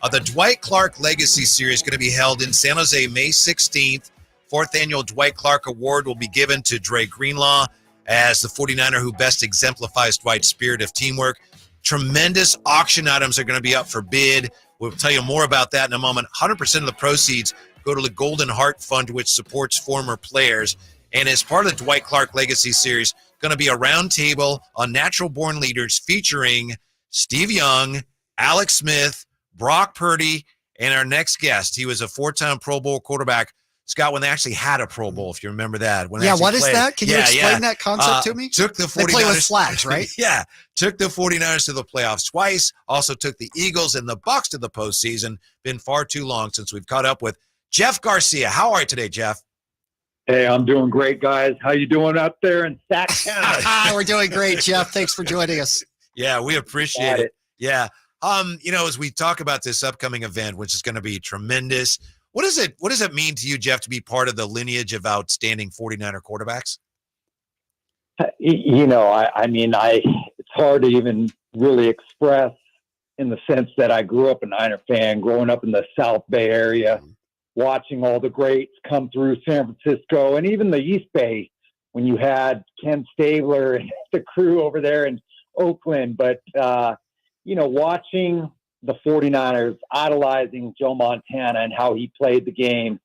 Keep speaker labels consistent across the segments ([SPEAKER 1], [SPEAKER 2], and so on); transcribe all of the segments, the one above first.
[SPEAKER 1] The Dwight Clark Legacy Series is going to be held in San Jose May 16th. Fourth annual Dwight Clark Award will be given to Dre Greenlaw as the 49er who best exemplifies Dwight's spirit of teamwork. Tremendous auction items are going to be up for bid. We'll tell you more about that in a moment. 100% of the proceeds go to the Golden Heart Fund, which supports former players. And as part of the Dwight Clark Legacy Series, going to be a roundtable on natural-born leaders featuring Steve Young, Alex Smith, Brock Purdy, and our next guest. He was a four-time Pro Bowl quarterback. Scott, when they actually had a Pro Bowl, if you remember that. When
[SPEAKER 2] what is that? Can you explain that concept to me?
[SPEAKER 1] Took the 49ers.
[SPEAKER 2] They play with flags, right?
[SPEAKER 1] Yeah. Took the 49ers to the playoffs twice. Also took the Eagles and the Bucs to the postseason. Been far too long since we've caught up with Jeff Garcia. How are you today, Jeff?
[SPEAKER 3] Hey, I'm doing great, guys. How you doing out there in Sactown?
[SPEAKER 2] We're doing great, Jeff. Thanks for joining us.
[SPEAKER 1] Yeah, we appreciate it. Yeah. As we talk about this upcoming event, which is going to be tremendous, what does it mean to you, Jeff, to be part of the lineage of outstanding 49er quarterbacks?
[SPEAKER 3] It's hard to even really express in the sense that I grew up a Niner fan, growing up in the South Bay area, watching all the greats come through San Francisco and even the East Bay when you had Ken Stabler and the crew over there in Oakland. But, watching the 49ers, idolizing Joe Montana and how he played the game,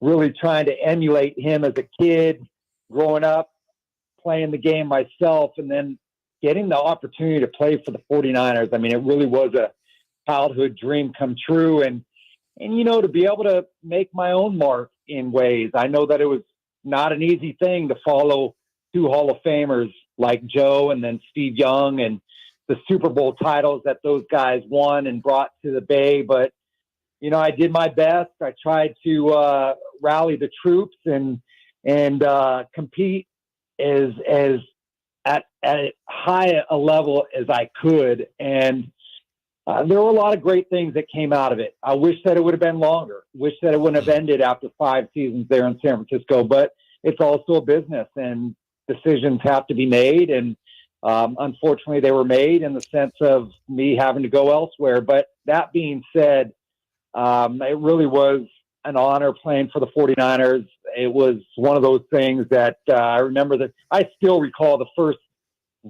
[SPEAKER 3] really trying to emulate him as a kid, growing up, playing the game myself, and then getting the opportunity to play for the 49ers. I mean, it really was a childhood dream come true. And to be able to make my own mark in ways. I know that it was not an easy thing to follow two Hall of Famers like Joe and then Steve Young and the Super Bowl titles that those guys won and brought to the Bay. But, I did my best. I tried to rally the troops and compete as at high a level as I could. And there were a lot of great things that came out of it. I wish that it would have been longer. Wish that it wouldn't have ended after 5 seasons there in San Francisco. But it's also a business, and decisions have to be made. And unfortunately, they were made in the sense of me having to go elsewhere. But that being said, it really was an honor playing for the 49ers. It was one of those things that I remember that I still recall the first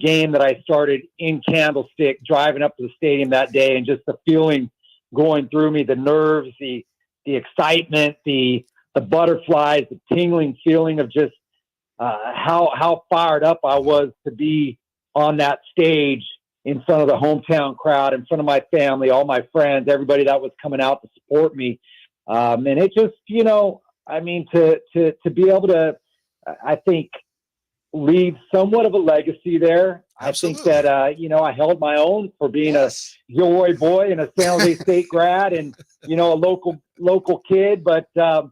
[SPEAKER 3] game that I started in Candlestick, driving up to the stadium that day, and just the feeling going through me, the nerves, the excitement, the butterflies, the tingling feeling of just how fired up I was to be on that stage in front of the hometown crowd, in front of my family, all my friends, everybody that was coming out to support me. And it just, to be able to, I think, leave somewhat of a legacy there.
[SPEAKER 1] Absolutely.
[SPEAKER 3] I think that, I held my own for being a Gilroy boy and a San Jose State grad and, a local kid. But, I'm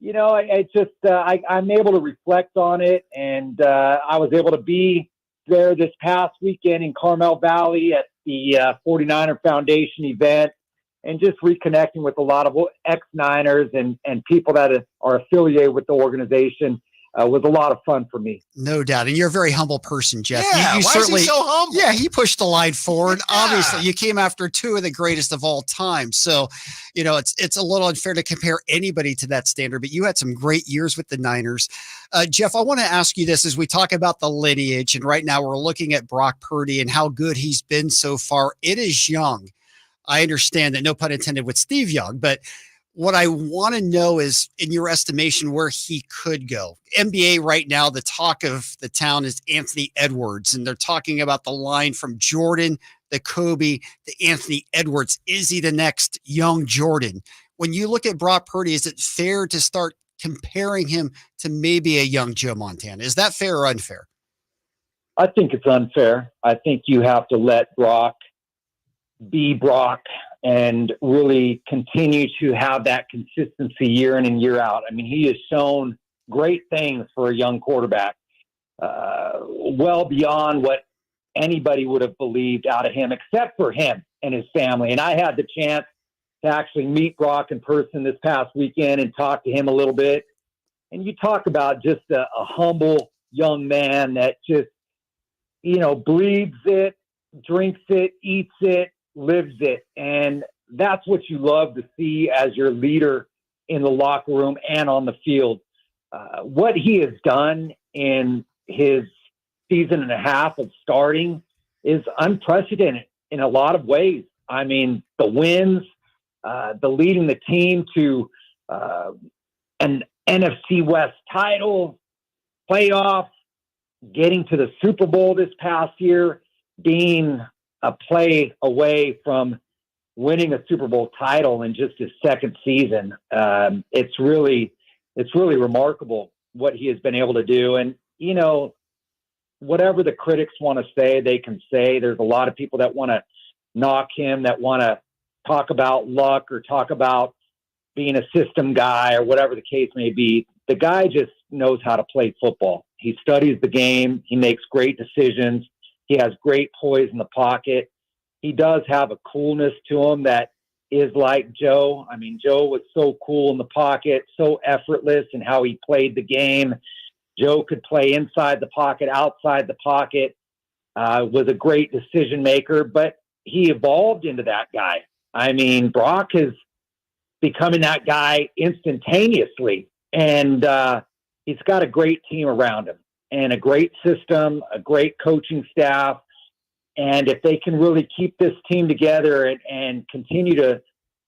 [SPEAKER 3] able to reflect on it. And I was able to be there this past weekend in Carmel Valley at the 49er Foundation event, and just reconnecting with a lot of ex-Niners and people that are affiliated with the organization was a lot of fun for me.
[SPEAKER 2] No doubt. And you're a very humble person, Jeff.
[SPEAKER 1] Yeah,
[SPEAKER 2] you
[SPEAKER 1] why
[SPEAKER 2] certainly,
[SPEAKER 1] is he so humble?
[SPEAKER 2] Yeah, he pushed the line forward.
[SPEAKER 1] Yeah.
[SPEAKER 2] Obviously, you came after two of the greatest of all time. So, it's a little unfair to compare anybody to that standard, but you had some great years with the Niners. Jeff, I want to ask you this as we talk about the lineage. And right now we're looking at Brock Purdy and how good he's been so far. It is young. I understand that, no pun intended, with Steve Young, but what I want to know is, in your estimation, where he could go. NBA right now, the talk of the town is Anthony Edwards, and they're talking about the line from Jordan, the Kobe, the Anthony Edwards. Is he the next young Jordan? When you look at Brock Purdy, is it fair to start comparing him to maybe a young Joe Montana? Is that fair or unfair?
[SPEAKER 3] I think it's unfair. I think you have to let Brock be Brock and really continue to have that consistency year in and year out. I mean, he has shown great things for a young quarterback, well beyond what anybody would have believed out of him, except for him and his family. And I had the chance to actually meet Brock in person this past weekend and talk to him a little bit. And you talk about just a humble young man that just, breathes it, drinks it, eats it, lives it. And that's what you love to see as your leader in the locker room and on the field. What he has done in his season and a half of starting is unprecedented in a lot of ways. I mean, the wins, the leading the team to an NFC West title, playoffs, getting to the Super Bowl this past year, being a play away from winning a Super Bowl title in just his second season. It's really remarkable what he has been able to do. And, you know, whatever the critics want to say, they can say. There's a lot of people that want to knock him, that want to talk about luck or talk about being a system guy or whatever the case may be. The guy just knows how to play football. He studies the game. He makes great decisions. He has great poise in the pocket. He does have a coolness to him that is like Joe. I mean, Joe was so cool in the pocket, so effortless in how he played the game. Joe could play inside the pocket, outside the pocket, was a great decision maker, but he evolved into that guy. I mean, Brock is becoming that guy instantaneously, and he's got a great team around him and a great system, a great coaching staff. And if they can really keep this team together and continue to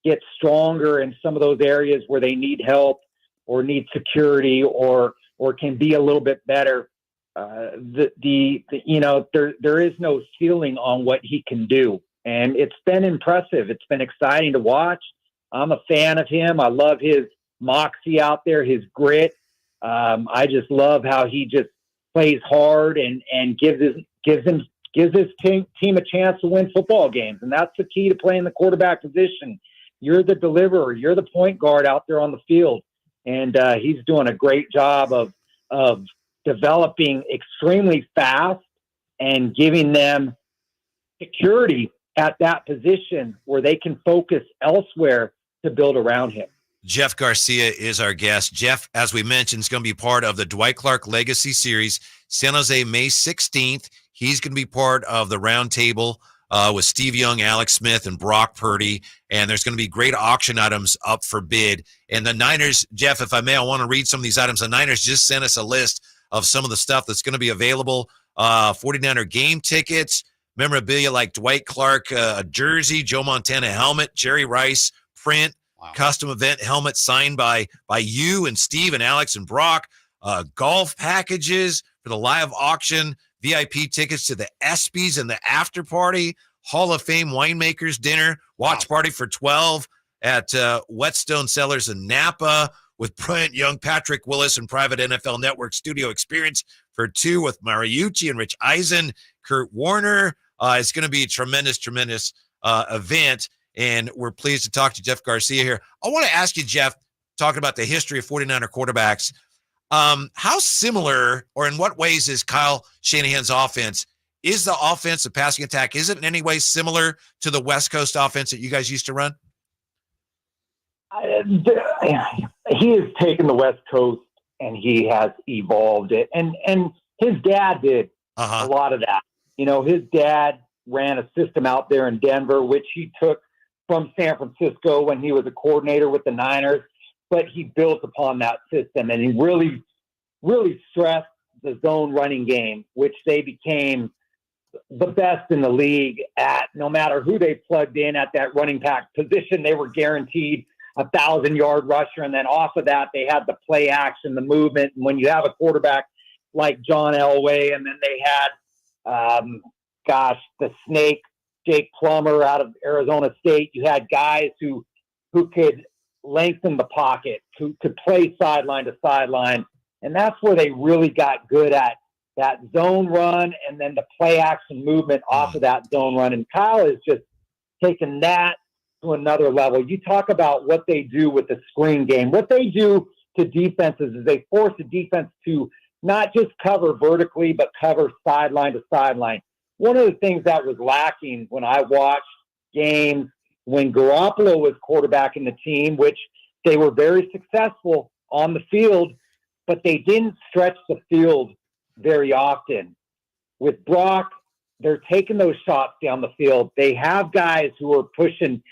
[SPEAKER 3] get stronger in some of those areas where they need help or need security or can be a little bit better, you know, there is no ceiling on what he can do. And it's been impressive. It's been exciting to watch. I'm a fan of him. I love his moxie out there, his grit. I just love how he just plays hard and gives his team a chance to win football games. And that's the key to playing the quarterback position. You're the deliverer. You're the point guard out there on the field. And he's doing a great job of developing extremely fast and giving them security at that position where they can focus elsewhere to build around him.
[SPEAKER 1] Jeff Garcia is our guest. Jeff, as we mentioned, is going to be part of the Dwight Clark Legacy Series, San Jose, May 16th. He's going to be part of the roundtable with Steve Young, Alex Smith, and Brock Purdy. And there's going to be great auction items up for bid. And the Niners, Jeff, if I may, I want to read some of these items. The Niners just sent us a list of some of the stuff that's going to be available. 49er game tickets, memorabilia like Dwight Clark, a jersey, Joe Montana helmet, Jerry Rice print, wow, custom event helmet signed by you and Steve and Alex and Brock, golf packages for the live auction, VIP tickets to the ESPYs and the after party, Hall of Fame winemakers dinner, watch party for 12 at Whetstone Cellars in Napa with Bryant Young, Patrick Willis, and Private NFL Network studio experience for 2 with Mariucci and Rich Eisen, Kurt Warner. It's going to be a tremendous event, and we're pleased to talk to Jeff Garcia here. I want to ask you, Jeff, talking about the history of 49er quarterbacks, how similar or in what ways is Kyle Shanahan's offense? Is the offense, the passing attack, is it in any way similar to the West Coast offense that you guys used to run?
[SPEAKER 3] He has taken the West Coast and he has evolved it. And his dad did a lot of that. You know, his dad ran a system out there in Denver, which he took from San Francisco when he was a coordinator with the Niners, but he built upon that system and he really, really stressed the zone running game, which they became the best in the league at. No matter who they plugged in at that running back position, they were guaranteed 1,000-yard rusher. And then off of that, they had the play action, the movement. And when you have a quarterback like John Elway, and then they had, the snake, Jake Plummer out of Arizona State, you had guys who could lengthen the pocket, who could play sideline to sideline. And that's where they really got good at that zone run and then the play action movement off of that zone run. And Kyle has just taken that to another level. You talk about what they do with the screen game. What they do to defenses is they force the defense to not just cover vertically, but cover sideline to sideline. One of the things that was lacking when I watched games when Garoppolo was quarterbacking the team, which they were very successful on the field, but they didn't stretch the field very often. With Brock, they're taking those shots down the field. They have guys who are pushing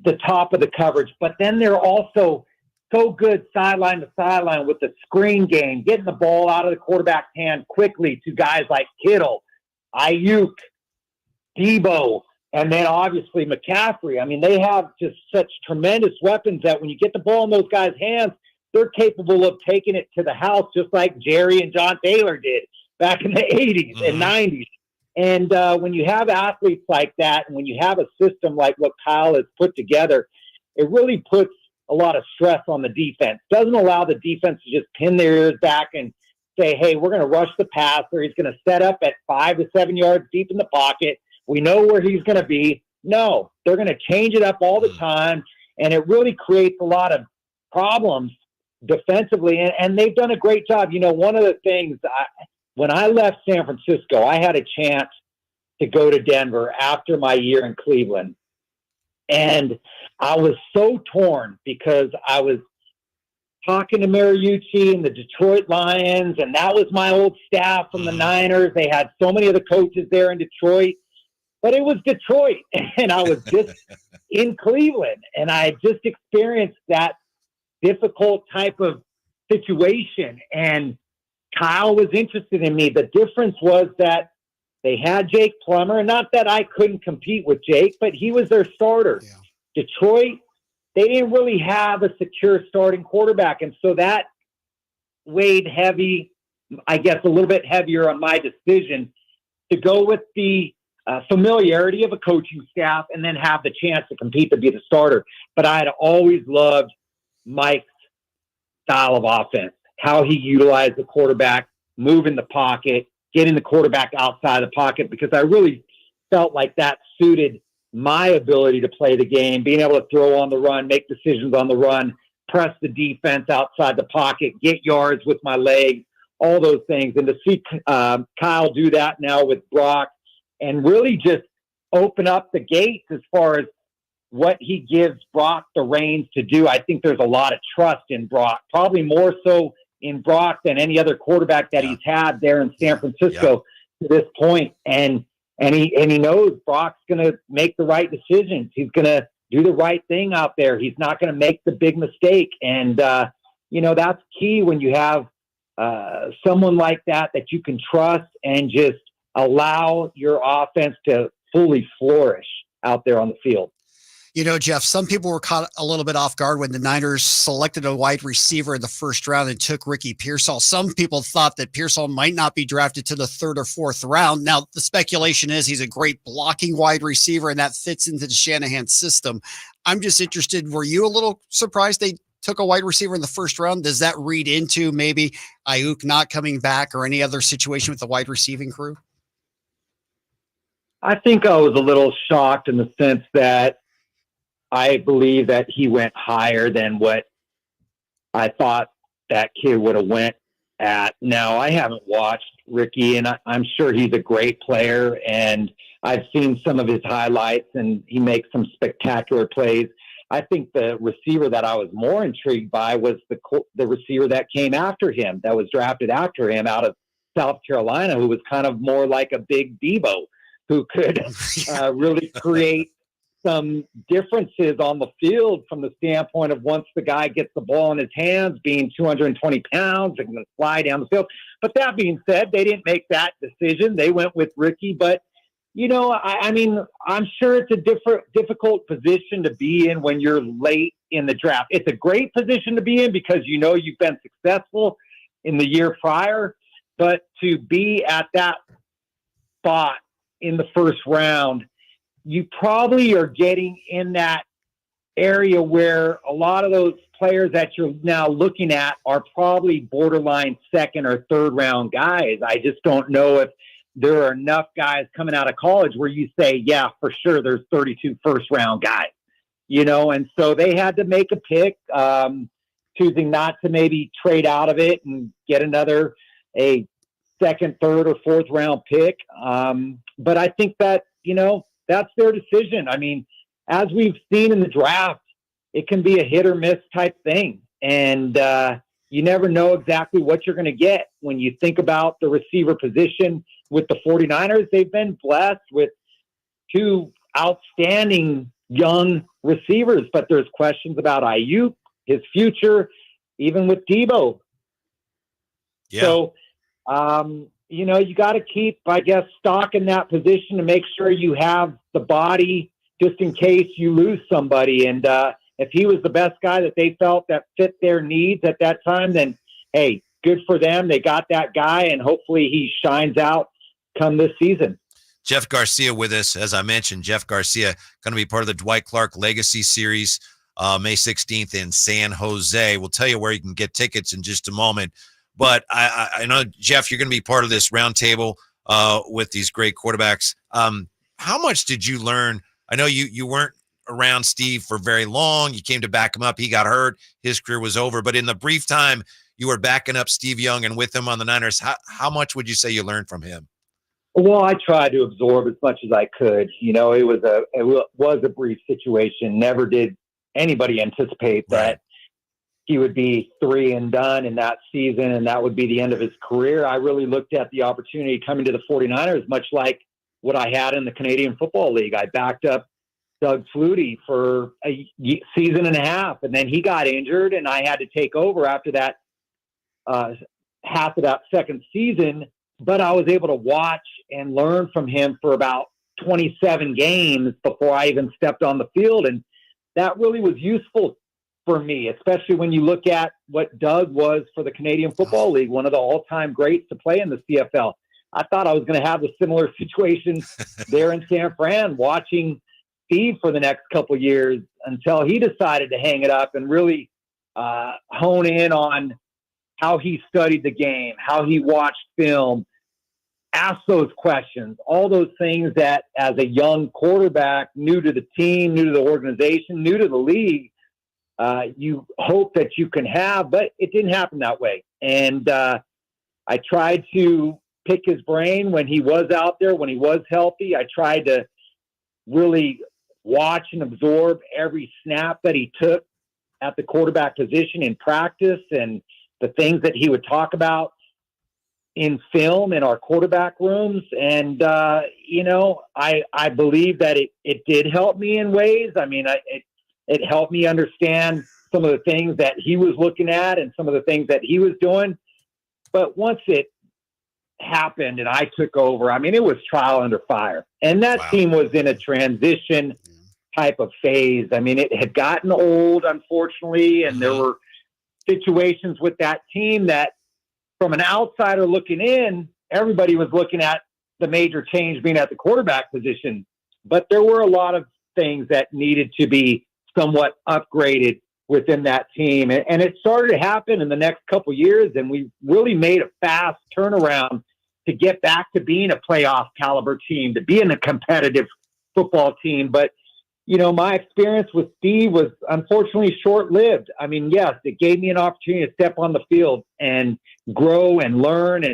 [SPEAKER 3] the top of the coverage, but then they're also so good sideline to sideline with the screen game, getting the ball out of the quarterback's hand quickly to guys like Kittle, Ayuk, Debo, and then obviously McCaffrey. I mean, they have just such tremendous weapons that when you get the ball in those guys' hands, they're capable of taking it to the house, just like Jerry and John Taylor did back in the 80s and 90s. And when you have athletes like that, and when you have a system like what Kyle has put together, it really puts a lot of stress on the defense. Doesn't allow the defense to just pin their ears back and say, hey, we're going to rush the passer. He's going to set up at 5 to 7 yards deep in the pocket. We know where he's going to be. No, they're going to change it up all the time, and it really creates a lot of problems defensively, and they've done a great job. You know, one of the things, when I left San Francisco, I had a chance to go to Denver after my year in Cleveland, and I was so torn because I was talking to Mariucci and the Detroit Lions, and that was my old staff from the Niners. They had so many of the coaches there in Detroit, but it was Detroit, and I was just in Cleveland, and I had just experienced that difficult type of situation, and Kyle was interested in me. The difference was that they had Jake Plummer, and not that I couldn't compete with Jake, but he was their starter. Yeah. Detroit, they didn't really have a secure starting quarterback, and so that weighed heavy, I guess a little bit heavier on my decision to go with the familiarity of a coaching staff and then have the chance to compete to be the starter. But I had always loved Mike's style of offense, how he utilized the quarterback, moving the pocket, getting the quarterback outside the pocket, because I really felt like that suited my ability to play the game, being able to throw on the run, make decisions on the run, press the defense outside the pocket, get yards with my legs, all those things. And to see Kyle do that now with Brock and really just open up the gates as far as what he gives Brock the reins to do. I think there's a lot of trust in Brock, probably more so in Brock than any other quarterback that he's had there in San Francisco to this point. And he knows Brock's going to make the right decisions. He's going to do the right thing out there. He's not going to make the big mistake. And, that's key when you have someone like that you can trust and just allow your offense to fully flourish out there on the field.
[SPEAKER 2] You know, Jeff, some people were caught a little bit off guard when the Niners selected a wide receiver in the first round and took Ricky Pearsall. Some people thought that Pearsall might not be drafted to the 3rd or 4th round. Now, the speculation is he's a great blocking wide receiver, and that fits into the Shanahan system. I'm just interested, were you a little surprised they took a wide receiver in the first round? Does that read into maybe Ayuk not coming back or any other situation with the wide receiving crew?
[SPEAKER 3] I think I was a little shocked in the sense that I believe that he went higher than what I thought that kid would have went at. Now, I haven't watched Ricky, and I'm sure he's a great player, and I've seen some of his highlights, and he makes some spectacular plays. I think the receiver that I was more intrigued by was the receiver that came after him, that was drafted after him out of South Carolina, who was kind of more like a big Debo, who could really create some differences on the field from the standpoint of once the guy gets the ball in his hands, being 220 pounds and going to fly down the field. But that being said, they didn't make that decision. They went with Ricky. But, I mean, I'm sure it's a difficult position to be in when you're late in the draft. It's a great position to be in because you've been successful in the year prior. But to be at that spot in the first round, you probably are getting in that area where a lot of those players that you're now looking at are probably borderline 2nd or 3rd round guys. I just don't know if there are enough guys coming out of college where you say, yeah, for sure, there's 32 first round guys, and so they had to make a pick, choosing not to maybe trade out of it and get a 2nd, 3rd, or 4th round pick. But I think that, that's their decision. I mean, as we've seen in the draft, it can be a hit or miss type thing. And you never know exactly what you're going to get. When you think about the receiver position with the 49ers, they've been blessed with 2 outstanding young receivers, but there's questions about Ayuk, his future, even with Debo.
[SPEAKER 1] Yeah.
[SPEAKER 3] So, you got to keep, I guess, stock in that position to make sure you have the body just in case you lose somebody. And if he was the best guy that they felt that fit their needs at that time, then, hey, good for them. They got that guy, and hopefully he shines out come this season.
[SPEAKER 1] Jeff Garcia with us. As I mentioned, Jeff Garcia going to be part of the Dwight Clark Legacy Series May 16th in San Jose. We'll tell you where you can get tickets in just a moment. But I know, Jeff, you're going to be part of this roundtable with these great quarterbacks. How much did you learn? I know you weren't around Steve for very long. You came to back him up. He got hurt. His career was over. But in the brief time you were backing up Steve Young and with him on the Niners, how much would you say you learned from him?
[SPEAKER 3] Well, I tried to absorb as much as I could. It was a brief situation. Never did anybody anticipate that he would be 3 and done in that season, and that would be the end of his career. I really looked at the opportunity coming to the 49ers, much like what I had in the Canadian Football League. I backed up Doug Flutie for a season and a half, and then he got injured, and I had to take over after that half of that second season. But I was able to watch and learn from him for about 27 games before I even stepped on the field. And that really was useful for me, especially when you look at what Doug was for the Canadian Football League, one of the all-time greats to play in the CFL. I thought I was going to have a similar situation there in San Fran, watching Steve for the next couple of years until he decided to hang it up and really hone in on how he studied the game, how he watched film, ask those questions, all those things that as a young quarterback, new to the team, new to the organization, new to the league, you hope that you can have, but it didn't happen that way. And I tried to pick his brain when he was out there, when he was healthy. I tried to really watch and absorb every snap that he took at the quarterback position in practice and the things that he would talk about in film in our quarterback rooms. And, I believe that it did help me in ways. I mean, it helped me understand some of the things that he was looking at and some of the things that he was doing. But once it happened and I took over, I mean, it was trial under fire. And that team was in a transition type of phase. I mean, it had gotten old, unfortunately, and there were situations with that team that, from an outsider looking in, everybody was looking at the major change being at the quarterback position. But there were a lot of things that needed to be somewhat upgraded within that team. And it started to happen in the next couple of years, and we really made a fast turnaround to get back to being a playoff caliber team, to being a competitive football team. But, my experience with Steve was unfortunately short-lived. I mean, yes, it gave me an opportunity to step on the field and grow and learn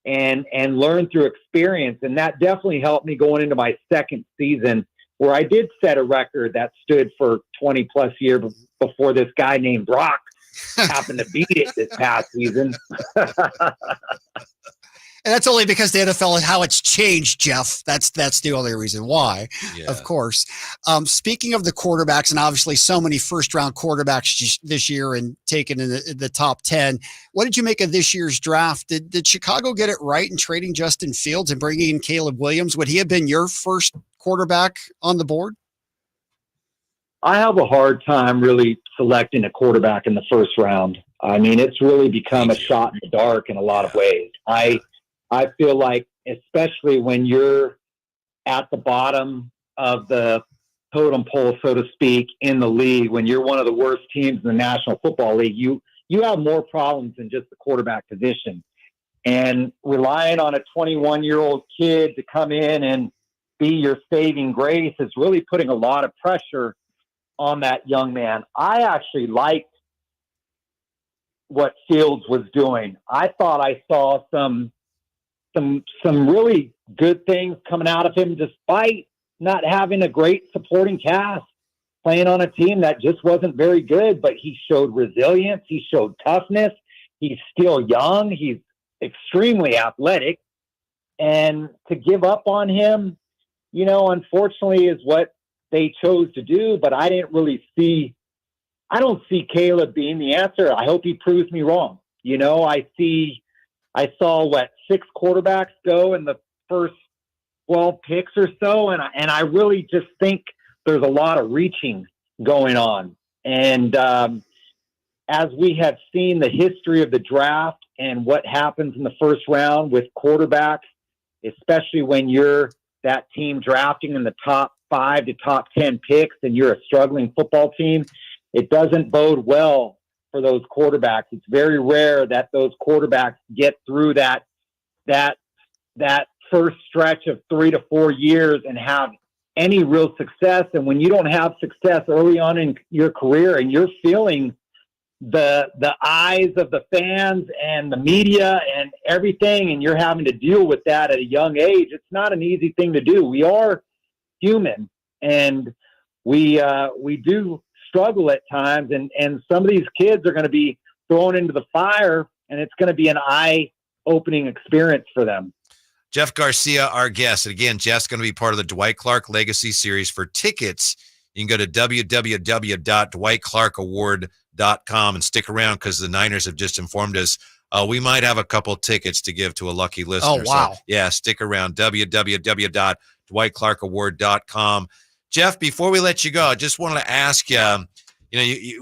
[SPEAKER 3] and learn through experience. And that definitely helped me going into my second season, where I did set a record that stood for 20 plus years before this guy named Brock happened to beat it this past season.
[SPEAKER 2] And that's only because the NFL and how it's changed, Jeff. That's the only reason why, of course. Speaking of the quarterbacks, and obviously so many first-round quarterbacks this year and taken in the top 10, what did you make of this year's draft? Did Chicago get it right in trading Justin Fields and bringing in Caleb Williams? Would he have been your first quarterback on the board?
[SPEAKER 3] I have a hard time really selecting a quarterback in the first round. I mean, it's really become a shot in the dark in a lot of ways. I feel like, especially when you're at the bottom of the totem pole, so to speak, in the league, when you're one of the worst teams in the National Football League, you have more problems than just the quarterback position. And relying on a 21-year-old kid to come in and be your saving grace is really putting a lot of pressure on that young man. I actually liked what Fields was doing. I thought I saw some really good things coming out of him, despite not having a great supporting cast, playing on a team that just wasn't very good, but he showed resilience. He showed toughness. He's still young. He's extremely athletic. And to give up on him, unfortunately, is what they chose to do, but I don't see Caleb being the answer. I hope he proves me wrong. You know, I saw 6 quarterbacks go in the first 12 picks or so. And I really just think there's a lot of reaching going on. And as we have seen the history of the draft and what happens in the first round with quarterbacks, especially when you're that team drafting in the top 5 to top 10 picks and you're a struggling football team, it doesn't bode well for those quarterbacks. It's very rare that those quarterbacks get through that first stretch of 3 to 4 years and have any real success. And when you don't have success early on in your career and you're feeling the eyes of the fans and the media and everything, and you're having to deal with that at a young age, it's not an easy thing to do. We are human, and we do struggle at times, and some of these kids are going to be thrown into the fire, and it's going to be an eye-opening experience for them.
[SPEAKER 1] Jeff Garcia, our guest. And again, Jeff's going to be part of the Dwight Clark Legacy Series. For tickets, you can go to www.dwightclarkaward.com and stick around because the Niners have just informed us we might have a couple tickets to give to a lucky listener.
[SPEAKER 2] Oh, wow.
[SPEAKER 1] So, yeah, stick around, www.dwightclarkaward.com. Jeff, before we let you go, I just wanted to ask you,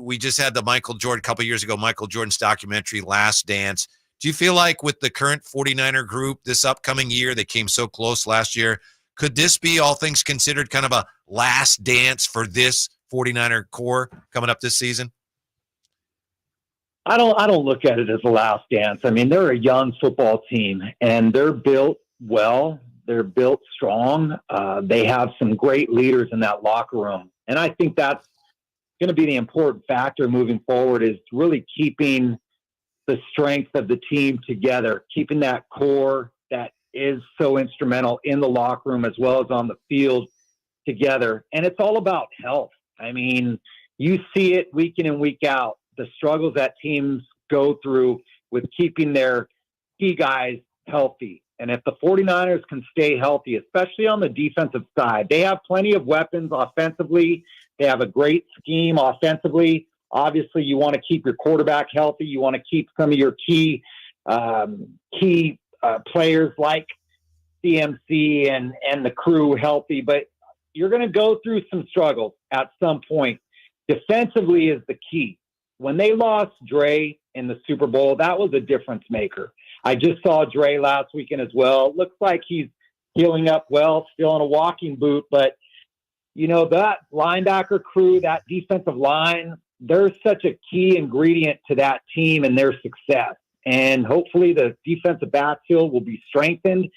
[SPEAKER 1] we just had the Michael Jordan, a couple of years ago, Michael Jordan's documentary, Last Dance. Do you feel like with the current 49er group this upcoming year, they came so close last year, could this be, all things considered, kind of a last dance for this 49er core coming up this season?
[SPEAKER 3] I don't look at it as a last dance. I mean, they're a young football team, and they're built well. They're built strong. They have some great leaders in that locker room. And I think that's going to be the important factor moving forward, is really keeping the strength of the team together, keeping that core that is so instrumental in the locker room as well as on the field together. And it's all about health. I mean, you see it week in and week out, the struggles that teams go through with keeping their key guys healthy. And if the 49ers can stay healthy, especially on the defensive side, they have plenty of weapons offensively. They have a great scheme offensively. Obviously, you want to keep your quarterback healthy. You want to keep some of your key players like CMC and the crew healthy. But you're going to go through some struggles at some point. Defensively is the key. When they lost Dre in the Super Bowl, that was a difference maker. I just saw Dre last weekend as well. Looks like he's healing up well, still in a walking boot. But, that linebacker crew, that defensive line, they're such a key ingredient to that team and their success. And hopefully the defensive backfield will be strengthened.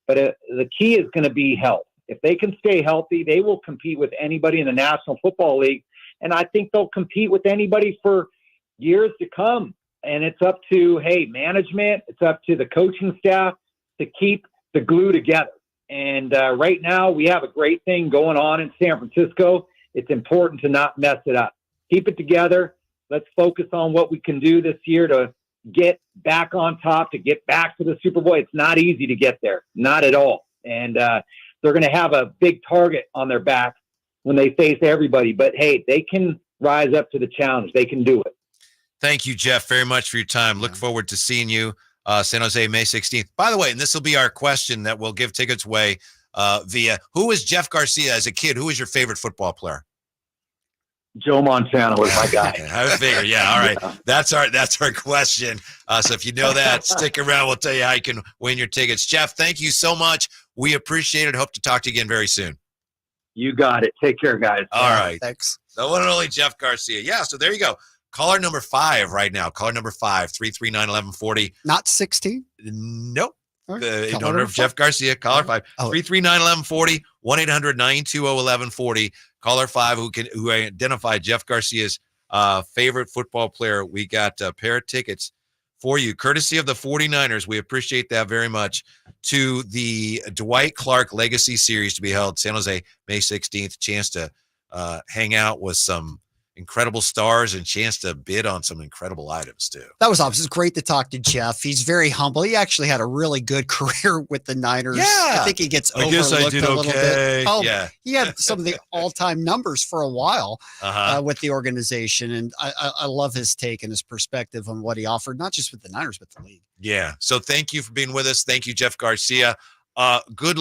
[SPEAKER 3] But the key is going to be health. If they can stay healthy, they will compete with anybody in the National Football League. And I think they'll compete with anybody for years to come. And it's up to, management, it's up to the coaching staff to keep the glue together. And right now we have a great thing going on in San Francisco. It's important to not mess it up. Keep it together. Let's focus on what we can do this year to get back on top, to get back to the Super Bowl. It's not easy to get there, not at all. And they're going to have a big target on their back when they face everybody. But, hey, they can rise up to the challenge. They can do it.
[SPEAKER 1] Thank you, Jeff, very much for your time. Look forward to seeing you San Jose, May 16th. By the way, and this will be our question that we'll give tickets away via, who was Jeff Garcia as a kid? Who was your favorite football player?
[SPEAKER 3] Joe Montana was my guy.
[SPEAKER 1] I figure, yeah. All right. That's our question. So if you know that, stick around. We'll tell you how you can win your tickets. Jeff, thank you so much. We appreciate it. Hope to talk to you again very soon.
[SPEAKER 3] You got it. Take care, guys.
[SPEAKER 1] All right.
[SPEAKER 2] Thanks.
[SPEAKER 1] The one and only Jeff Garcia. Yeah, so there you go. Caller number 5 right now. Caller number 5, 339-1140.
[SPEAKER 2] Not 16?
[SPEAKER 1] Nope.
[SPEAKER 2] Right.
[SPEAKER 1] In honor of Jeff Garcia, caller 5, 339-1140, 1-800-920-1140. Caller 5 who identified Jeff Garcia's favorite football player. We got a pair of tickets for you, courtesy of the 49ers. We appreciate that very much, to the Dwight Clark Legacy Series to be held San Jose, May 16th. Chance to hang out with some incredible stars and chance to bid on some incredible items too.
[SPEAKER 2] That was awesome. It's great to talk to Jeff. He's very humble. He actually had a really good career with the Niners.
[SPEAKER 1] Yeah.
[SPEAKER 2] I think he gets
[SPEAKER 1] I guess I
[SPEAKER 2] overlooked
[SPEAKER 1] did
[SPEAKER 2] a little
[SPEAKER 1] okay.
[SPEAKER 2] bit. Oh,
[SPEAKER 1] Yeah.
[SPEAKER 2] he had some of the all-time numbers for a while
[SPEAKER 1] Uh-huh.
[SPEAKER 2] with the organization, and I love his take and his perspective on what he offered, not just with the Niners, but the league.
[SPEAKER 1] Yeah. So thank you for being with us. Thank you, Jeff Garcia. Good